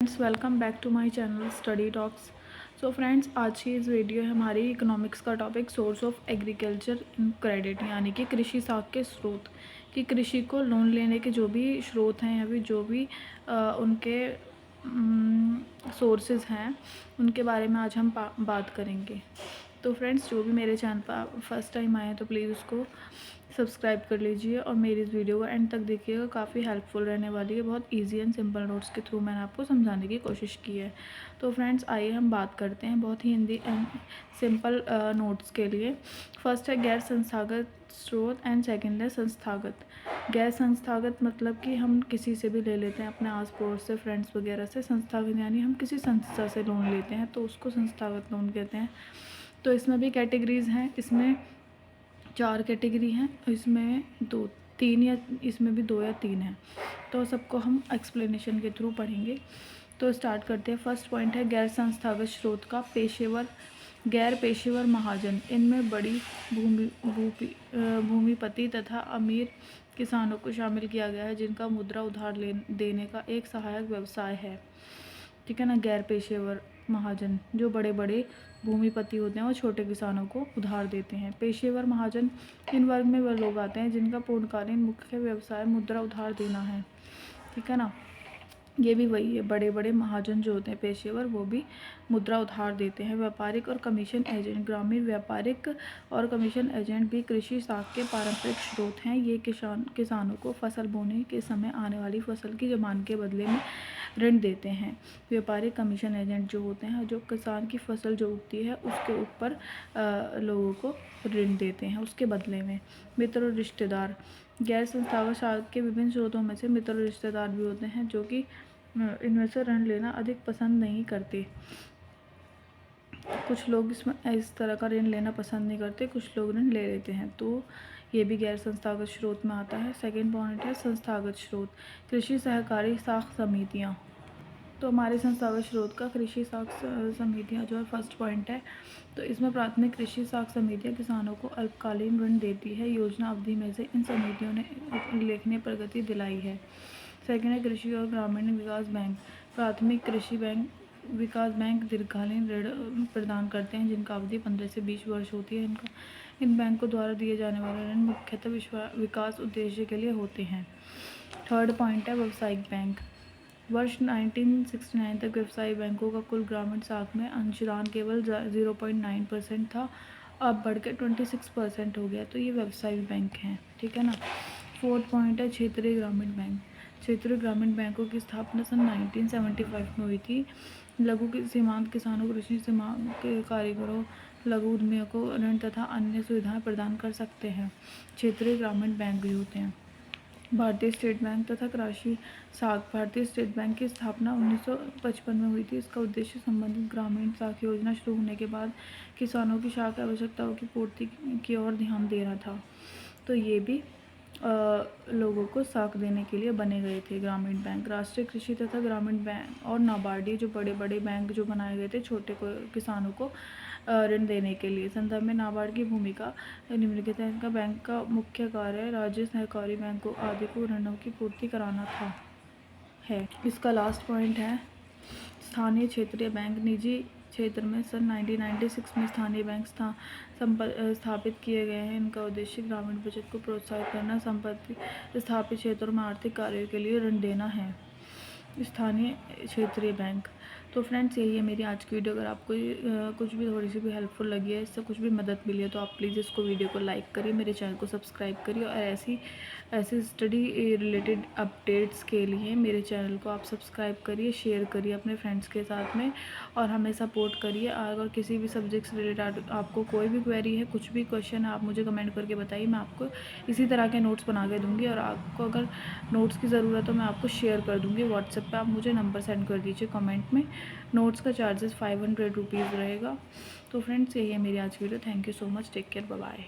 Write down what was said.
Friends, welcome back to my channel study talks. So friends, आज की इस video है हमारी इकोनॉमिक्स का topic source of agriculture in credit, यानी कि कृषि साख के स्रोत। कि कृषि को लोन लेने के जो भी स्रोत हैं या फिर जो भी उनके सोर्सेज हैं, उनके बारे में आज हम बात करेंगे। तो फ्रेंड्स, जो भी मेरे चैनल पर फर्स्ट टाइम आए हैं तो प्लीज़ उसको सब्सक्राइब कर लीजिए और मेरी इस वीडियो को एंड तक देखिएगा, काफ़ी हेल्पफुल रहने वाली है। बहुत इजी एंड सिंपल नोट्स के थ्रू मैंने आपको समझाने की कोशिश की है। तो फ्रेंड्स, आइए हम बात करते हैं बहुत ही हिंदी एंड सिंपल नोट्स के लिए। फर्स्ट है गैर संस्थागत स्रोत एंड सेकेंड है संस्थागत। गैर संस्थागत मतलब कि हम किसी से भी ले लेते हैं, अपने आस पड़ोस से, फ्रेंड्स वगैरह से। संस्थागत यानी हम किसी संस्था से लोन लेते हैं तो उसको संस्थागत लोन कहते हैं। तो इसमें भी कैटेगरीज हैं, इसमें 4 कैटेगरी हैं, इसमें 2-3 या इसमें भी 2 या 3 हैं। तो सबको हम एक्सप्लेनेशन के थ्रू पढ़ेंगे। तो स्टार्ट करते हैं। फर्स्ट पॉइंट है गैर संस्थागत स्रोत का पेशेवर, गैर पेशेवर महाजन। इनमें बड़ी भूमिपति तथा अमीर किसानों को शामिल किया गया है जिनका मुद्रा उधार देने का एक सहायक व्यवसाय है। ठीक है ना। गैर पेशेवर महाजन जो बड़े बड़े भूमिपति होते हैं वो छोटे किसानों को उधार देते हैं। पेशेवर महाजन, इन वर्ग में वह लोग आते हैं जिनका पूर्णकालीन मुख्य व्यवसाय मुद्रा उधार देना है। ठीक है ना। ये भी वही है, बड़े बड़े महाजन जो होते हैं पेशेवर, वो भी मुद्रा उधार देते हैं। व्यापारिक और कमीशन एजेंट, ग्रामीण व्यापारिक और कमीशन एजेंट भी कृषि साख के पारंपरिक स्रोत हैं। ये किसानों को फसल बोने के समय आने वाली फसल की जमान के बदले में ऋण देते हैं। व्यापारिक कमीशन एजेंट जो होते हैं, जो किसान की फसल जो उगती है उसके ऊपर लोगों को ऋण देते हैं उसके बदले में। मित्र और रिश्तेदार, गैर संस्थागत साख के विभिन्न स्रोतों में से मित्र और रिश्तेदार भी होते हैं जो कि इनमें से ऋण लेना अधिक पसंद नहीं करते। कुछ लोग इसमें इस तरह का ऋण लेना पसंद नहीं करते, कुछ लोग ऋण ले लेते हैं, तो ये भी गैर संस्थागत स्रोत में आता है। सेकेंड पॉइंट है संस्थागत स्रोत, कृषि सहकारी साख समितियाँ। तो हमारे संस्थागत स्रोत का कृषि साख समितियाँ जो है फर्स्ट पॉइंट है। तो इसमें प्राथमिक कृषि साख समितियाँ किसानों को अल्पकालीन ऋण देती है। योजना अवधि में से इन समितियों ने उल्लेखनीय प्रगति दिलाई है। सेकेंड है कृषि और ग्रामीण विकास बैंक। प्राथमिक कृषि बैंक विकास बैंक दीर्घकालीन ऋण प्रदान करते हैं जिनका अवधि 15 से 20 वर्ष होती है। इन बैंकों द्वारा दिए जाने वाले ऋण मुख्यतः विकास उद्देश्य के लिए होते हैं। थर्ड पॉइंट है व्यावसायिक बैंक। वर्ष 1969 तक व्यवसायिक बैंकों का कुल ग्रामीण साख में अंशदान केवल 0.9% था, अब बढ़कर 26% हो गया। तो ये व्यवसायिक बैंक हैं। ठीक है ना। फोर्थ पॉइंट है क्षेत्रीय ग्रामीण बैंक। क्षेत्रीय ग्रामीण बैंकों की स्थापना सन 1975 में हुई थी। लघु सीमांत किसानों, कृषि सीमांत कारीगरों, लघु उद्यमियों को ऋण तथा अन्य सुविधाएं प्रदान कर सकते हैं। क्षेत्रीय ग्रामीण बैंक भी होते हैं। भारतीय स्टेट बैंक तथा कृषि साख। भारतीय स्टेट बैंक की स्थापना 1955 में हुई थी। इसका उद्देश्य संबंधित ग्रामीण साख योजना शुरू होने के बाद किसानों की साख आवश्यकताओं की पूर्ति की ओर ध्यान देना था। तो ये भी लोगों को साख देने के लिए बने गए थे ग्रामीण बैंक। राष्ट्रीय कृषि तथा ग्रामीण बैंक और नाबार्डी जो बड़े बड़े बैंक जो बनाए गए थे छोटे किसानों को ऋण देने के लिए। संदर्भ में नाबार्ड की भूमिका निम्नलिखित है। इनका बैंक का मुख्य कार्य राज्य सहकारी बैंकों आदि को ऋणों की पूर्ति कराना था है। इसका लास्ट पॉइंट है स्थानीय क्षेत्रीय बैंक। निजी क्षेत्र में सन 1996 में स्थानीय बैंक स्थापित किए गए हैं। इनका उद्देश्य ग्रामीण बचत को प्रोत्साहित करना, संपत्ति स्थापित क्षेत्रों में आर्थिक कार्यों के लिए ऋण देना है। स्थानीय क्षेत्रीय बैंक। तो फ्रेंड्स, यही है मेरी आज की वीडियो। अगर आपको कुछ भी थोड़ी सी भी हेल्पफुल लगी है, इससे कुछ भी मदद मिली है, तो आप प्लीज़ इसको वीडियो को लाइक करिए, मेरे चैनल को सब्सक्राइब करिए और ऐसी स्टडी रिलेटेड अपडेट्स के लिए मेरे चैनल को आप सब्सक्राइब करिए, शेयर करिए अपने फ्रेंड्स के साथ में और हमें सपोर्ट करिए। अगर किसी भी सब्जेक्ट से रिलेटेड आपको कोई भी क्वेरी है, कुछ भी क्वेश्चन है, आप मुझे कमेंट करके बताइए। मैं आपको इसी तरह के नोट्स बना के दूँगी और आपको अगर नोट्स की ज़रूरत हो मैं आपको शेयर कर दूँगी व्हाट्सएप पे। आप मुझे नंबर सेंड कर दीजिए कमेंट में। नोट्स का चार्जेस 500 रुपीज़ रहेगा। तो फ्रेंड्स, यही है मेरी आज की video. Thank you so much. Take care. Bye bye.